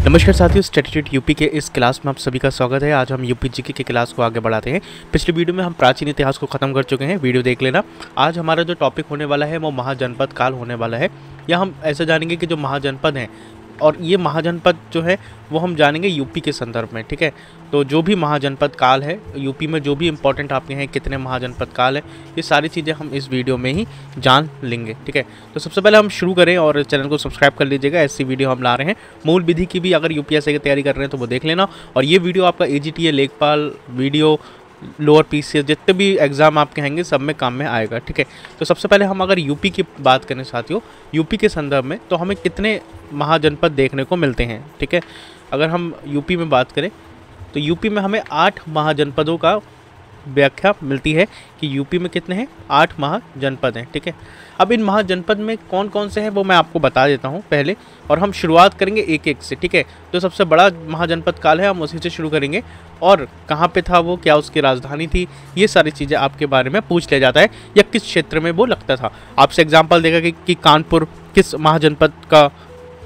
नमस्कार साथियों, statistics UP के इस क्लास में आप सभी का स्वागत है। आज हम यूपी जीके के क्लास को आगे बढ़ाते हैं। पिछले वीडियो में हम प्राचीन इतिहास को खत्म कर चुके हैं, वीडियो देख लेना। आज हमारा जो टॉपिक होने वाला है वो महाजनपद काल होने वाला है। या हम ऐसा जानेंगे कि जो महाजनपद हैं और ये महाजनपद जो है वो हम जानेंगे यूपी के संदर्भ में, ठीक है। तो जो भी महाजनपद काल है यूपी में, जो भी इंपॉर्टेंट आपके हैं, कितने महाजनपद काल है, ये सारी चीज़ें हम इस वीडियो में ही जान लेंगे, ठीक है। तो सबसे पहले हम शुरू करें और चैनल को सब्सक्राइब कर लीजिएगा। ऐसी वीडियो हम ला रहे हैं। मूल विधि की भी अगर यूपीएससी की तैयारी कर रहे हैं तो वो देख लेना। और ये वीडियो आपका एजीटीए, लेखपाल वीडियो, लोअर पीसीएस, जितने भी एग्ज़ाम आपके होंगे सब में काम में आएगा, ठीक है। तो सबसे पहले हम अगर यूपी की बात करें साथियों, यूपी के संदर्भ में, तो हमें कितने महाजनपद देखने को मिलते हैं, ठीक है। अगर हम यूपी में बात करें तो यूपी में हमें 8 महाजनपदों का व्याख्या मिलती है कि यूपी में कितने हैं, 8 महाजनपद हैं, ठीक है। अब इन महाजनपद में कौन कौन से हैं वो मैं आपको बता देता हूं पहले, और हम शुरुआत करेंगे एक एक से, ठीक है। जो सबसे बड़ा महाजनपद काल है हम उसी से शुरू करेंगे, और कहाँ पे था वो, क्या उसकी राजधानी थी, ये सारी चीज़ें आपके बारे में पूछ लिया जाता है, या किस क्षेत्र में वो लगता था। आपसे एग्जाम्पल देगा कि कानपुर किस महाजनपद का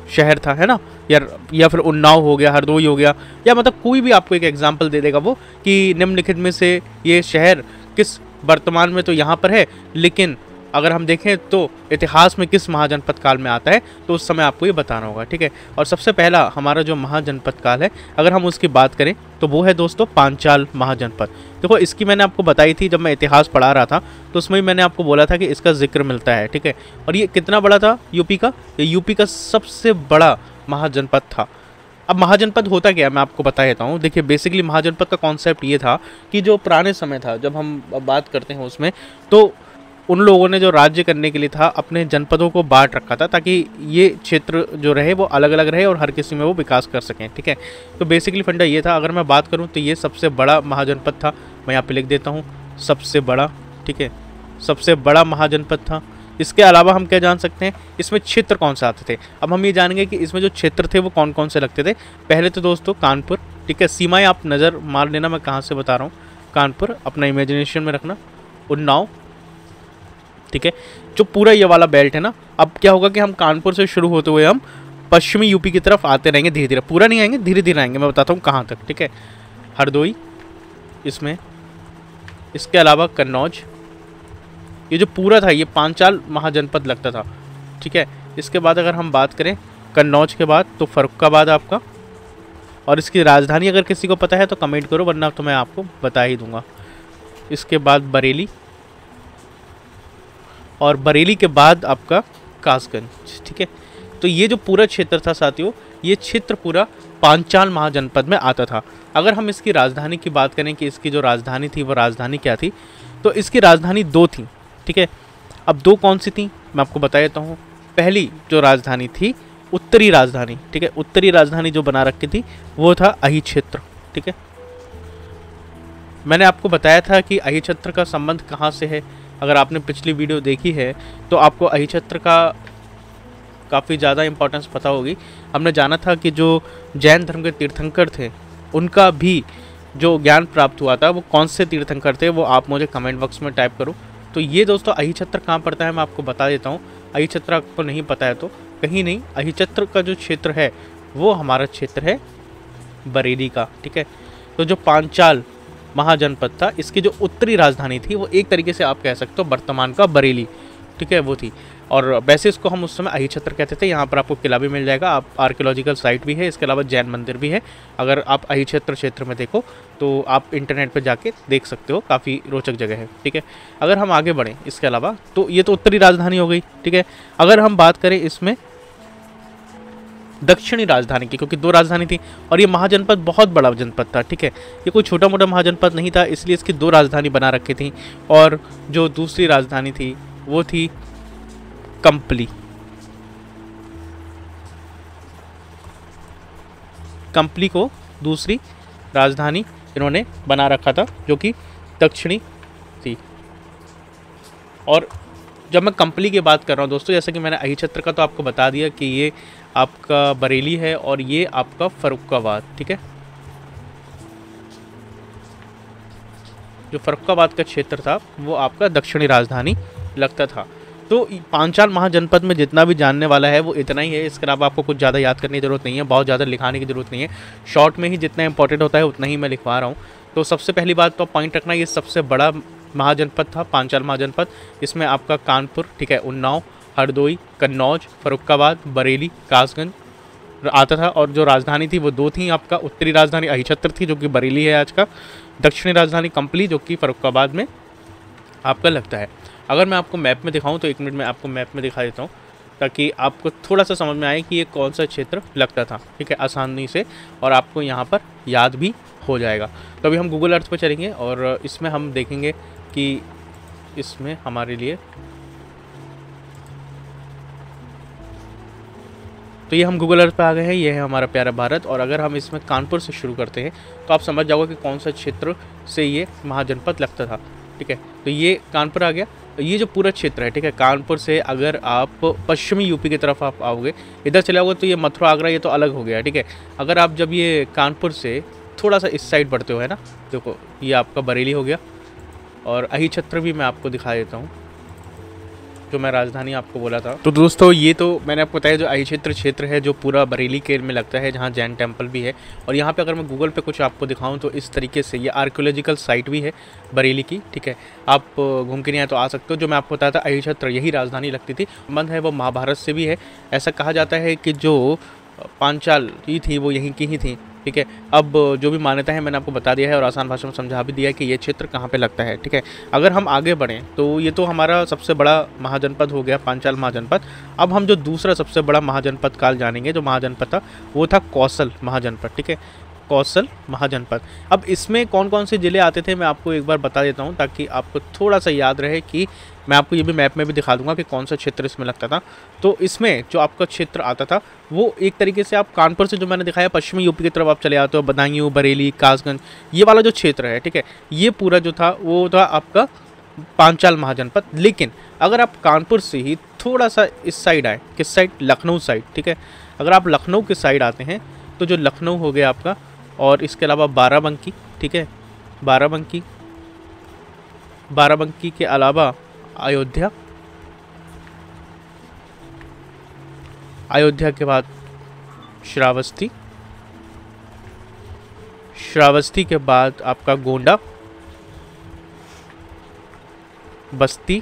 शहर था, है ना, या फिर उन्नाव हो गया, हरदोई हो गया, या मतलब कोई भी आपको एक एग्जाम्पल दे देगा वो कि निम्नलिखित में से ये शहर किस, वर्तमान में तो यहाँ पर है, लेकिन अगर हम देखें तो इतिहास में किस महाजनपद काल में आता है, तो उस समय आपको ये बताना होगा, ठीक है। और सबसे पहला हमारा जो महाजनपद काल है, अगर हम उसकी बात करें तो वो है दोस्तों पांचाल महाजनपद। देखो, इसकी मैंने आपको बताई थी जब मैं इतिहास पढ़ा रहा था, तो उसमें मैंने आपको बोला था कि इसका जिक्र मिलता है, ठीक है। और ये कितना बड़ा था यूपी का, ये यूपी का सबसे बड़ा महाजनपद था। अब महाजनपद होता क्या है मैं आपको बता देता हूँ। देखिए, बेसिकली महाजनपद का कॉन्सेप्ट ये था कि जो पुराने समय था, जब हम बात करते हैं उसमें, तो उन लोगों ने जो राज्य करने के लिए था अपने जनपदों को बांट रखा था, ताकि ये क्षेत्र जो रहे वो अलग अलग रहे और हर किसी में वो विकास कर सकें, ठीक है। तो बेसिकली फंडा ये था। अगर मैं बात करूँ तो ये सबसे बड़ा महाजनपद था। मैं यहाँ पे लिख देता हूँ सबसे बड़ा, ठीक है, सबसे बड़ा महाजनपद था। इसके अलावा हम क्या जान सकते हैं, इसमें क्षेत्र कौन से आते थे। अब हम ये जानेंगे कि इसमें जो क्षेत्र थे वो कौन कौन से लगते थे। पहले तो दोस्तों कानपुर, ठीक है, सीमाएँ आप नज़र मार लेना, मैं कहाँ से बता रहा हूँ। कानपुर अपना इमेजिनेशन में रखना, उन्नाव, ठीक है, जो पूरा ये वाला बेल्ट है ना। अब क्या होगा कि हम कानपुर से शुरू होते हुए हम पश्चिमी यूपी की तरफ आते रहेंगे धीरे धीरे, पूरा नहीं आएंगे, धीरे धीरे आएंगे। मैं बताता हूँ कहाँ तक, ठीक है। हरदोई इसमें, इसके अलावा कन्नौज, ये जो पूरा था ये पांचाल महाजनपद लगता था, ठीक है। इसके बाद अगर हम बात करें कन्नौज के बाद तो फर्रुखाबाद आपका, और इसकी राजधानी अगर किसी को पता है तो कमेंट करो, वरना तो मैं आपको बता ही दूंगा। इसके बाद बरेली, और बरेली के बाद आपका कासगंज, ठीक है। तो ये जो पूरा क्षेत्र था साथियों, ये क्षेत्र पूरा पांचाल महाजनपद में आता था। अगर हम इसकी राजधानी की बात करें कि इसकी जो राजधानी थी वो राजधानी क्या थी, तो इसकी राजधानी 2 थी, ठीक है। अब 2 कौन सी थी मैं आपको बता देता हूँ। पहली जो राजधानी थी उत्तरी राजधानी, ठीक है, उत्तरी राजधानी जो बना रखी थी वो था अही क्षेत्र, ठीक है। मैंने आपको बताया था कि अही क्षेत्र का संबंध कहाँ से है। अगर आपने पिछली वीडियो देखी है तो आपको अही क्षेत्र का काफ़ी ज़्यादा इंपॉर्टेंस पता होगी। हमने जाना था कि जो जैन धर्म के तीर्थंकर थे उनका भी जो ज्ञान प्राप्त हुआ था वो कौन से तीर्थंकर थे, वो आप मुझे कमेंट बॉक्स में टाइप करो। तो ये दोस्तों अही क्षेत्र कहाँ पड़ता है मैं आपको बता देता हूँ। अही क्षेत्र आपको नहीं पता है तो कहीं नहीं, अही क्षेत्र का जो क्षेत्र है वो हमारा क्षेत्र है बरेली का, ठीक है। तो जो पांचाल महाजनपद था, इसकी जो उत्तरी राजधानी थी वो एक तरीके से आप कह सकते हो वर्तमान का बरेली, ठीक है, वो थी। और वैसे इसको हम उस समय अही क्षेत्र कहते थे। यहाँ पर आपको किला भी मिल जाएगा, आप आर्कियोलॉजिकल साइट भी है, इसके अलावा जैन मंदिर भी है। अगर आप अही क्षेत्र में देखो तो आप इंटरनेट पर जाके देख सकते हो, काफ़ी रोचक जगह है, ठीक है। अगर हम आगे बढ़ें इसके अलावा, तो ये तो उत्तरी राजधानी हो गई, ठीक है। अगर हम बात करें इसमें दक्षिणी राजधानी की, क्योंकि 2 राजधानी थी और ये महाजनपद बहुत बड़ा जनपद था, ठीक है, ये कोई छोटा मोटा महाजनपद नहीं था, इसलिए इसकी 2 राजधानी बना रखी थी। और जो दूसरी राजधानी थी वो थी कंपली। कंपली को दूसरी राजधानी इन्होंने बना रखा था, जो कि दक्षिणी थी। और जब मैं कंपली की बात कर रहा हूँ दोस्तों, जैसे कि मैंने अही क्षेत्र का तो आपको बता दिया कि ये आपका बरेली है और ये आपका फर्रुखाबाद, ठीक है। जो फर्रुखाबाद का क्षेत्र था वो आपका दक्षिणी राजधानी लगता था। तो पांचाल महाजनपद में जितना भी जानने वाला है वो इतना ही है, इसके अलावा आपको कुछ ज़्यादा याद करने की ज़रूरत नहीं है, बहुत ज़्यादा लिखाने की ज़रूरत नहीं है, शॉर्ट में ही जितना इंपॉर्टेंट होता है उतना ही मैं लिखवा रहा हूँ। तो सबसे पहली बात तो पॉइंट रखना, ये सबसे बड़ा महाजनपद था पांचाल महाजनपद। इसमें आपका कानपुर, ठीक है, उन्नाव, हरदोई, कन्नौज, फर्रुखाबाद, बरेली, कासगंज आता था। और जो राजधानी थी वो दो थी, आपका उत्तरी राजधानी अहिछत्र थी जो कि बरेली है आज का, दक्षिणी राजधानी कंपली जो कि फर्रुखाबाद में आपका लगता है। अगर मैं आपको मैप में दिखाऊं तो 1 मिनट में आपको मैप में दिखा देता हूं ताकि आपको थोड़ा सा समझ में आए कि ये कौन सा क्षेत्र लगता था, ठीक है, आसानी से, और आपको यहाँ पर याद भी हो जाएगा। तो अभी हम गूगल अर्थ पर चलेंगे और इसमें हम देखेंगे कि इसमें हमारे लिए, तो ये हम गूगल अर्थ पे आ गए हैं, ये है हमारा प्यारा भारत। और अगर हम इसमें कानपुर से शुरू करते हैं तो आप समझ जाओगे कि कौन सा क्षेत्र से ये महाजनपद लगता था, ठीक है। तो ये कानपुर आ गया, ये जो पूरा क्षेत्र है, ठीक है, कानपुर से अगर आप पश्चिमी यूपी की तरफ आप आओगे, इधर चले आओगे तो ये मथुरा आगरा ये तो अलग हो गया, ठीक है। अगर आप जब ये कानपुर से थोड़ा सा इस साइड बढ़ते हो, है ना, देखो ये आपका बरेली हो गया, और अहिछत्र भी मैं आपको दिखा देता हूँ जो मैं राजधानी आपको बोला था। तो दोस्तों ये तो मैंने आपको बताया जो अहिछत्र क्षेत्र है जो पूरा बरेली के में लगता है, जहाँ जैन टेम्पल भी है। और यहाँ पे अगर मैं गूगल पे कुछ आपको दिखाऊं तो इस तरीके से ये आर्कियोलॉजिकल साइट भी है बरेली की, ठीक है, आप घूम के नहीं आए तो आ सकते हो। जो मैं आपको बताया था अहिछत्र यही राजधानी लगती थी, संबंध है वो महाभारत से भी है। ऐसा कहा जाता है कि जो पांचाल ही थी वो यहीं की ही थी, ठीक है। अब जो भी मान्यता है मैंने आपको बता दिया है और आसान भाषा में समझा भी दिया है कि ये क्षेत्र कहाँ पे लगता है, ठीक है। अगर हम आगे बढ़ें तो ये तो हमारा सबसे बड़ा महाजनपद हो गया पांचाल महाजनपद। अब हम जो दूसरा सबसे बड़ा महाजनपद काल जानेंगे, जो महाजनपद था वो था कौशल महाजनपद, ठीक है, कौशल महाजनपद। अब इसमें कौन कौन से ज़िले आते थे मैं आपको एक बार बता देता हूँ ताकि आपको थोड़ा सा याद रहे, कि मैं आपको ये भी मैप में भी दिखा दूंगा कि कौन सा क्षेत्र इसमें लगता था। तो इसमें जो आपका क्षेत्र आता था वो एक तरीके से आप कानपुर से जो मैंने दिखाया पश्चिमी यूपी की तरफ आप चले आते हो, बदायूं, बरेली, कासगंज, ये वाला जो क्षेत्र है, ठीक है, ये पूरा जो था वो था आपका पांचाल महाजनपद। लेकिन अगर आप कानपुर से ही थोड़ा सा इस साइड आए, किस साइड, लखनऊ साइड, ठीक है, अगर आप लखनऊ के साइड आते हैं तो जो लखनऊ हो गया आपका, और इसके अलावा बाराबंकी, ठीक है, बाराबंकी के अलावा अयोध्या, अयोध्या के बाद श्रावस्ती, श्रावस्ती के बाद आपका गोंडा, बस्ती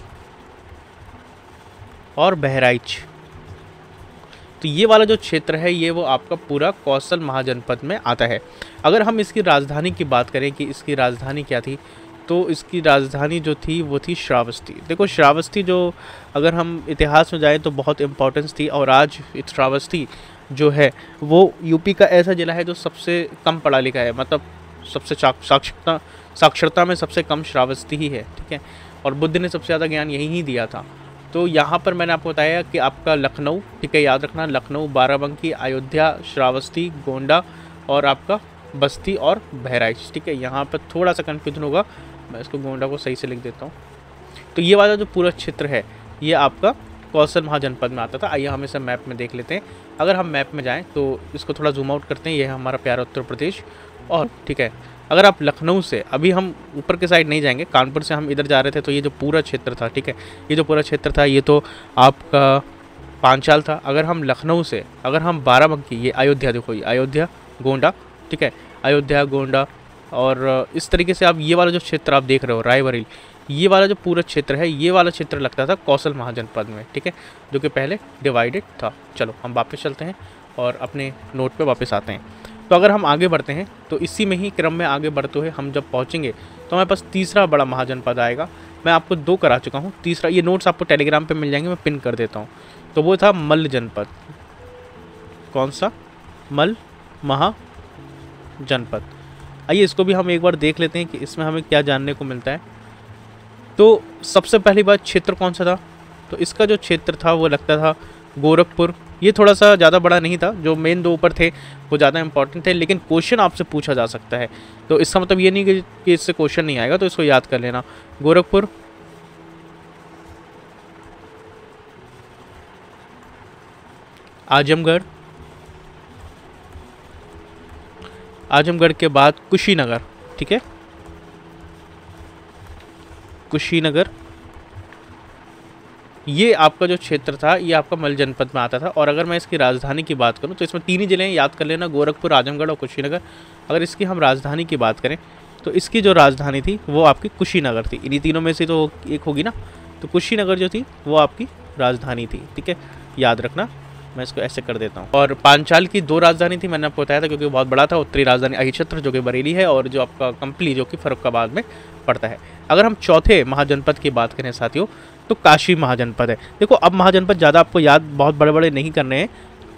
और बहराइच। तो ये वाला जो क्षेत्र है ये वो आपका पूरा कौशल महाजनपद में आता है। अगर हम इसकी राजधानी की बात करें कि इसकी राजधानी क्या थी, तो इसकी राजधानी जो थी वो थी श्रावस्ती। देखो श्रावस्ती जो अगर हम इतिहास में जाएं तो बहुत इम्पोर्टेंस थी, और आज श्रावस्ती जो है वो यूपी का ऐसा ज़िला है जो सबसे कम पढ़ा लिखा है, मतलब सबसे साक्षरता में सबसे कम श्रावस्ती ही है, ठीक है। और बुद्ध ने सबसे ज़्यादा ज्ञान यही ही दिया था। तो यहाँ पर मैंने आपको बताया कि आपका लखनऊ, ठीक है, याद रखना, लखनऊ, बाराबंकी, अयोध्या, श्रावस्ती, गोंडा और आपका बस्ती और बहराइच, ठीक है। यहाँ पर थोड़ा सा कन्फ्यूजन होगा, मैं इसको गोंडा को सही से लिख देता हूँ। तो ये वाला जो पूरा क्षेत्र है ये आपका कौशल महाजनपद में आता था। आइए हम इसे मैप में देख लेते हैं। अगर हम मैप में जाएँ तो इसको थोड़ा जूम आउट करते हैं, ये है हमारा प्यारा उत्तर प्रदेश। और ठीक है, अगर आप लखनऊ से, अभी हम ऊपर के साइड नहीं जाएंगे, कानपुर से हम इधर जा रहे थे, तो ये जो पूरा क्षेत्र था, ठीक है, ये जो पूरा क्षेत्र था ये तो आपका पांचाल था। अगर हम लखनऊ से, अगर हम बाराबंकी, ये अयोध्या, देखो ये अयोध्या, गोंडा, ठीक है, अयोध्या, गोंडा, और इस तरीके से आप ये वाला जो क्षेत्र आप देख रहे हो रायबरेली, ये वाला जो पूरा क्षेत्र है ये वाला क्षेत्र लगता था कौशल महाजनपद में, ठीक है, जो कि पहले डिवाइडेड था। चलो हम वापस चलते हैं और अपने नोट पे वापस आते हैं। तो अगर हम आगे बढ़ते हैं तो इसी में ही क्रम में आगे बढ़ते हुए हम जब पहुंचेंगे तो हमारे पास तीसरा बड़ा महाजनपद आएगा। मैं आपको 2 करा चुका हूं, तीसरा ये नोट्स आपको टेलीग्राम पे मिल जाएंगे, मैं पिन कर देता हूं। तो वो था मल्ल जनपद। कौन सा? मल्ल महाजनपद। आइए इसको भी हम एक बार देख लेते हैं कि इसमें हमें क्या जानने को मिलता है। तो सबसे पहली बात, क्षेत्र कौन सा था? तो इसका जो क्षेत्र था वो लगता था गोरखपुर। ये थोड़ा सा ज़्यादा बड़ा नहीं था, जो मेन 2 ऊपर थे वो ज़्यादा इंपॉर्टेंट थे, लेकिन क्वेश्चन आपसे पूछा जा सकता है, तो इसका मतलब ये नहीं कि इससे क्वेश्चन नहीं आएगा, तो इसको याद कर लेना। गोरखपुर, आजमगढ़, आजमगढ़ के बाद कुशीनगर, ठीक है, कुशीनगर, ये आपका जो क्षेत्र था ये आपका मल जनपद में आता था। और अगर मैं इसकी राजधानी की बात करूँ तो इसमें 3 ही जिले हैं, याद कर लेना, गोरखपुर, आजमगढ़ और कुशीनगर। अगर इसकी हम राजधानी की बात करें तो इसकी जो राजधानी थी वो आपकी कुशीनगर थी। इन्हीं तीनों में से तो एक होगी ना, तो कुशीनगर जो थी वो आपकी राजधानी थी। ठीक है, याद रखना, मैं इसको ऐसे कर देता हूँ। और पांचाल की 2 राजधानी थी, मैंने आपको बताया था क्योंकि बहुत बड़ा था। उत्तरी राजधानी अहिछत्र जो कि बरेली है, और जो आपका कंपली जो कि फर्रुखाबाद में पड़ता है। अगर हम चौथे महाजनपद की बात करें साथियों तो काशी महाजनपद है। देखो अब महाजनपद ज़्यादा आपको याद बहुत बड़े बड़े नहीं करने हैं,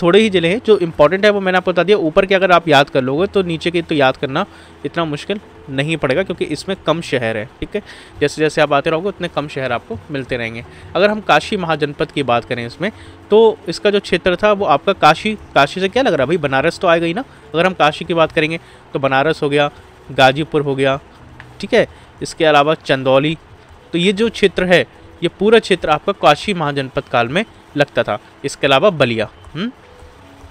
थोड़े ही जिले हैं। जो इंपॉर्टेंट है वो मैंने आपको बता दिया। ऊपर के अगर आप याद कर लोगे तो नीचे के तो याद करना इतना मुश्किल नहीं पड़ेगा क्योंकि इसमें कम शहर है। ठीक है, जैसे जैसे आप आते रहोगे उतने कम शहर आपको मिलते रहेंगे। अगर हम काशी महाजनपद की बात करें इसमें तो इसका जो क्षेत्र था वो आपका काशी से क्या लग रहा है भाई, बनारस तो आएगा ही ना। अगर हम काशी की बात करेंगे तो बनारस हो गया, गाजीपुर हो गया, ठीक है, इसके अलावा चंदौली। तो ये जो क्षेत्र है ये पूरा क्षेत्र आपका काशी महाजनपद काल में लगता था। इसके अलावा बलिया,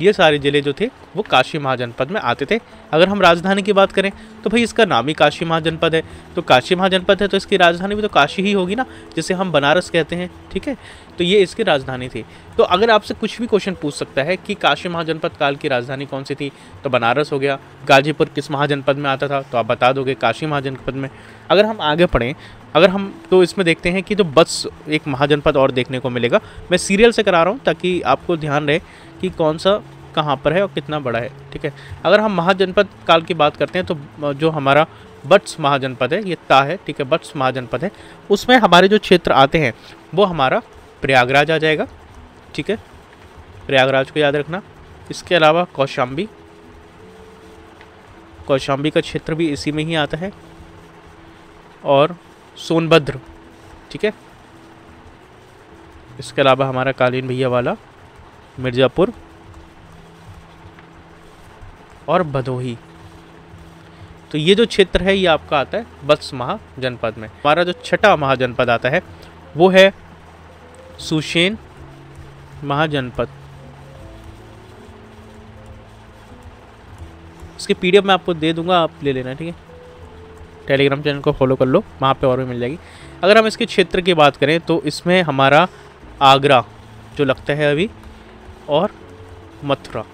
ये सारे ज़िले जो थे वो काशी महाजनपद में आते थे। अगर हम राजधानी की बात करें तो भाई इसका नाम ही काशी महाजनपद है, तो काशी महाजनपद है तो इसकी राजधानी भी तो काशी ही होगी ना, जिसे हम बनारस कहते हैं। ठीक है, तो ये इसकी राजधानी थी। तो अगर आपसे कुछ भी क्वेश्चन पूछ सकता है कि काशी महाजनपद काल की राजधानी कौन सी थी, तो बनारस हो गया। गाजीपुर किस महाजनपद में आता था, तो आप बता दोगे काशी महाजनपद में। अगर हम आगे पढ़ें, अगर हम तो इसमें देखते हैं कि तो बस एक महाजनपद और देखने को मिलेगा। मैं सीरियल से करा रहा हूँ ताकि आपको ध्यान रहे कि कौन सा कहाँ पर है और कितना बड़ा है। ठीक है, अगर हम महाजनपद काल की बात करते हैं तो जो हमारा बट्स महाजनपद है ये ता है। ठीक है, बट्स महाजनपद है, उसमें हमारे जो क्षेत्र आते हैं वो हमारा प्रयागराज आ जाएगा। ठीक है, प्रयागराज को याद रखना। इसके अलावा कौशाम्बी का क्षेत्र भी इसी में ही आता है, और सोनभद्र। ठीक है, इसके अलावा हमारा कालीन भैया वाला, मिर्ज़ापुर और भदोही। तो ये जो क्षेत्र है ये आपका आता है बत्स महाजनपद में। हमारा जो छठा महाजनपद आता है वो है सुशेन महाजनपद। इसकी पीडीएफ मैं आपको दे दूंगा, आप ले लेना। ठीक है, टेलीग्राम चैनल को फॉलो कर लो, वहाँ पे और भी मिल जाएगी। अगर हम इसके क्षेत्र की बात करें तो इसमें हमारा आगरा जो लगता है अभी, और मथुरा,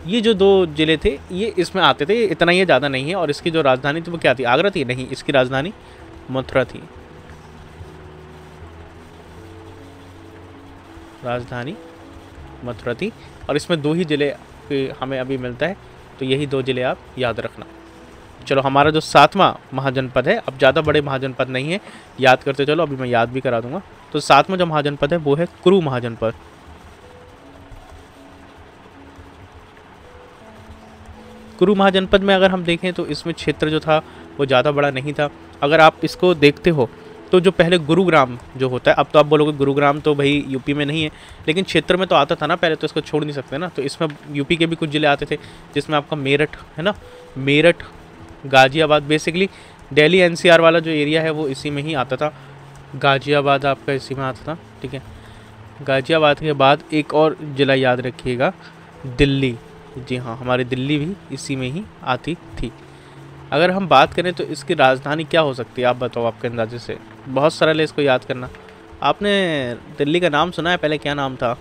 ये जो 2 ज़िले थे ये इसमें आते थे। इतना ही ज़्यादा नहीं है। और इसकी जो राजधानी थी वो क्या थी, आगरा थी? नहीं, इसकी राजधानी मथुरा थी। राजधानी मथुरा थी। और इसमें 2 ही ज़िले हमें अभी मिलता है, तो यही 2 ज़िले आप याद रखना। चलो, हमारा जो 7वां महाजनपद है, अब ज़्यादा बड़े महाजनपद नहीं है, याद करते चलो, अभी मैं याद भी करा दूंगा। तो 7वां जो महाजनपद है वो है कुरु महाजनपद। कुरु महाजनपद में अगर हम देखें तो इसमें क्षेत्र जो था वो ज़्यादा बड़ा नहीं था। अगर आप इसको देखते हो तो जो पहले गुरुग्राम जो होता है, अब तो आप बोलोगे गुरुग्राम तो भाई यूपी में नहीं है, लेकिन क्षेत्र में तो आता था ना पहले, तो इसको छोड़ नहीं सकते ना। तो इसमें यूपी के भी कुछ ज़िले आते थे, जिसमें आपका मेरठ है ना, मेरठ, गाज़ियाबाद, बेसिकली दिल्ली एनसीआर वाला जो एरिया है वो इसी में ही आता था। गाज़ियाबाद आपका इसी में आता था। ठीक है, गाज़ियाबाद के बाद एक और ज़िला याद रखिएगा, दिल्ली। जी हाँ, हमारी दिल्ली भी इसी में ही आती थी। अगर हम बात करें तो इसकी राजधानी क्या हो सकती है, आप बताओ आपके अंदाजे से। बहुत सरल है इसको याद करना। आपने दिल्ली का नाम सुना है पहले, क्या नाम था?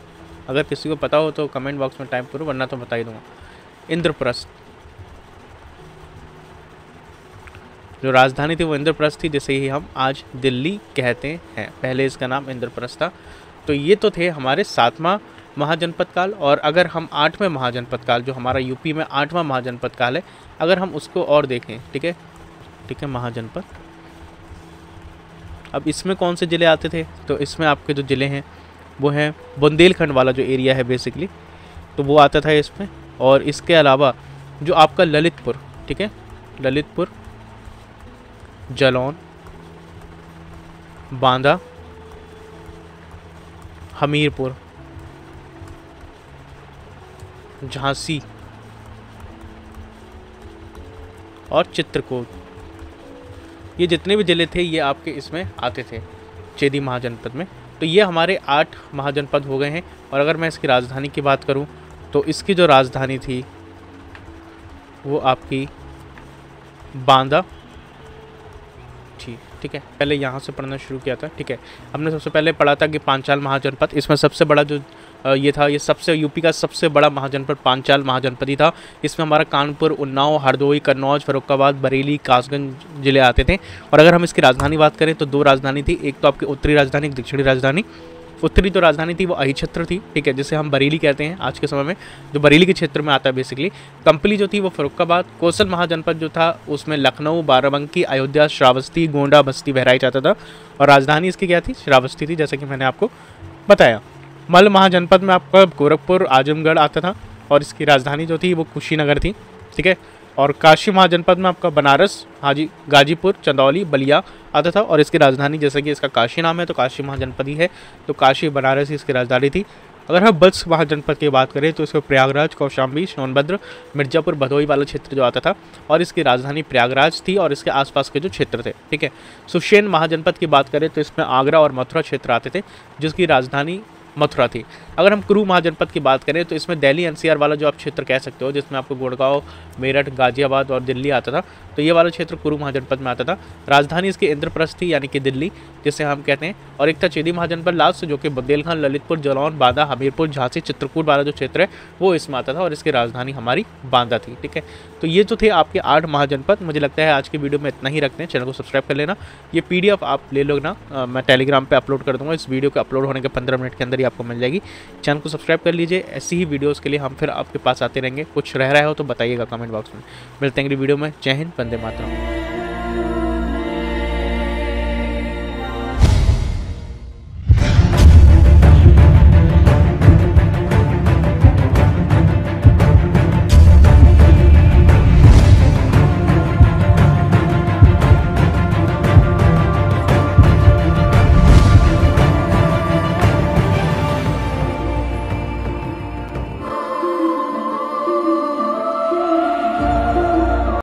अगर किसी को पता हो तो कमेंट बॉक्स में टाइप करो, वरना तो बता ही दूंगा। इंद्रप्रस्थ जो राजधानी थी वो इंद्रप्रस्थ थी, जिसे ही हम आज दिल्ली कहते हैं। पहले इसका नाम इंद्रप्रस्थ था। तो ये तो थे हमारे 7वां महाजनपद काल। और अगर हम 8वें महाजनपद काल, जो हमारा यूपी में 8वां महाजनपद काल है, अगर हम उसको और देखें, ठीक है, महाजनपद, अब इसमें कौन से ज़िले आते थे? तो इसमें आपके जो ज़िले हैं वो हैं बुंदेलखंड वाला जो एरिया है बेसिकली, तो वो आता था इसमें। और इसके अलावा जो आपका ललितपुर, ठीक है, ललितपुर, जालौन, बांदा, हमीरपुर, झांसी और चित्रकूट, ये जितने भी ज़िले थे ये आपके इसमें आते थे चेदी महाजनपद में। तो ये हमारे 8 महाजनपद हो गए हैं। और अगर मैं इसकी राजधानी की बात करूं तो इसकी जो राजधानी थी वो आपकी बांदा थी। ठीक है, पहले यहाँ से पढ़ना शुरू किया था। ठीक है, हमने सबसे पहले पढ़ा था कि पांचाल महाजनपद, इसमें सबसे बड़ा जो ये था, ये सबसे यूपी का सबसे बड़ा महाजनपद पांचाल महाजनपद ही था। इसमें हमारा कानपुर, उन्नाव, हरदोई, कन्नौज, फर्रुखाबाद, बरेली, कासगंज जिले आते थे। और अगर हम इसकी राजधानी बात करें तो 2 राजधानी थी, एक तो आपकी उत्तरी राजधानी, एक दक्षिणी राजधानी। उत्तरी जो राजधानी थी वो अहिछत्र थी, ठीक है, जिसे हम बरेली कहते हैं आज के समय में, जो बरेली के क्षेत्र में आता है बेसिकली। कंपली जो थी वो फर्रुखाबाद। कोसल महाजनपद जो था उसमें लखनऊ, बाराबंकी, अयोध्या, श्रावस्ती, गोंडा, बस्ती, बहराइच आता था। और राजधानी इसकी क्या थी? श्रावस्ती थी, जैसे कि मैंने आपको बताया। मल्ल महाजनपद में आपका गोरखपुर, आजमगढ़ आता था और इसकी राजधानी जो थी वो कुशीनगर थी, ठीक है। और काशी महाजनपद में आपका बनारस, गाजीपुर, चंदौली, बलिया आता था और इसकी राजधानी, जैसे कि इसका काशी नाम है तो काशी महाजनपद ही है, तो काशी, बनारस ही इसकी राजधानी थी। अगर हम बल्ख महाजनपद की बात करें तो इसमें प्रयागराज, कौशाम्बी, सोनभद्र, मिर्जापुर, भदोही वाला क्षेत्र जो आता था और इसकी राजधानी प्रयागराज थी और इसके आसपास के जो क्षेत्र थे, ठीक है। सुशेन महाजनपद की बात करें तो इसमें आगरा और मथुरा क्षेत्र आते थे, जिसकी राजधानी मथुरा थी। अगर हम कुरु महाजनपद की बात करें तो इसमें दिल्ली एनसीआर वाला जो आप क्षेत्र कह सकते हो, जिसमें आपको गुड़गांव, मेरठ, गाजियाबाद और दिल्ली आता था, तो ये वाला क्षेत्र कुरु महाजनपद में आता था। राजधानी इसकी इंद्रप्रस्थ थी, यानी कि दिल्ली जिसे हम कहते हैं। और एक था चेदी महाजनपद लास्ट, जो कि बुंदेलखंड, ललितपुर, जालौन, बांदा, हमीरपुर, झांसी, चित्रकूट वाला जो क्षेत्र है वो इसमें आता था और इसकी राजधानी हमारी बांदा थी, ठीक है। तो ये जो थे आपके 8 महाजनपद। मुझे लगता है आज की वीडियो में इतना ही रखते हैं। चैनल को सब्सक्राइब कर लेना। ये PDF आप ले लो ना, मैं टेलीग्राम पे अपलोड कर दूंगा। इस वीडियो के अपलोड होने के 15 मिनट के अंदर ही आपको मिल जाएगी। चैनल को सब्सक्राइब कर लीजिए, ऐसी ही वीडियोस के लिए हम फिर आपके पास आते रहेंगे। कुछ रह रहा हो तो बताइएगा कमेंट बॉक्स में। मिलते हैं अगली वीडियो में। जय हिंद, वंदे मातरम।